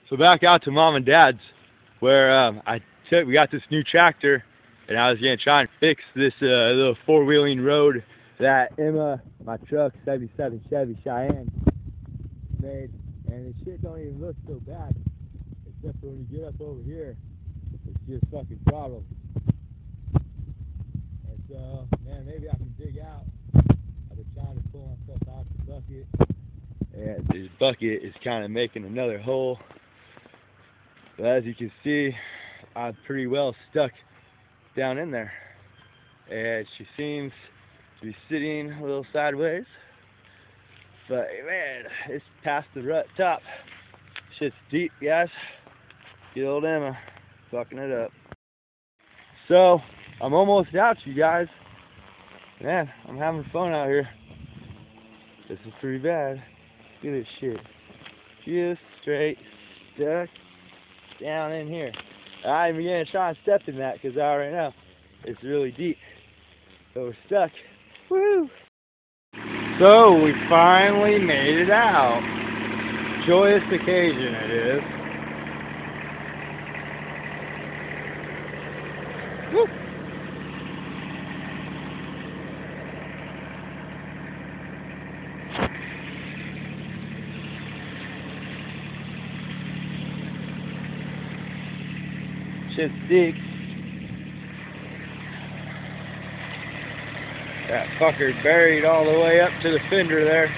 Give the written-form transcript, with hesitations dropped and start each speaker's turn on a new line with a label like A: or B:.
A: So back out to Mom and Dad's, where we got this new tractor, and I was gonna try and fix this little four-wheeling road that Emma, my truck, 77 Chevy Cheyenne, made, and the shit don't even look so bad, except for when you get up over here, it's just fucking throttle. And so, man, maybe I can dig out. I've been trying to pull myself out the bucket, and this bucket is kind of making another hole. But as you can see, I'm pretty well stuck down in there. And she seems to be sitting a little sideways. But man, it's past the rut top. Shit's deep, guys. Good old Emma fucking it up. So, I'm almost out, you guys. Man, I'm having fun out here. This is pretty bad. Look at this shit. Just straight stuck down in here. I ain't even gonna try and step in that because I already know it's really deep. So we're stuck. Woo! So we finally made it out. Joyous occasion it is. Woo! Shit's deep. That fucker buried all the way up to the fender there.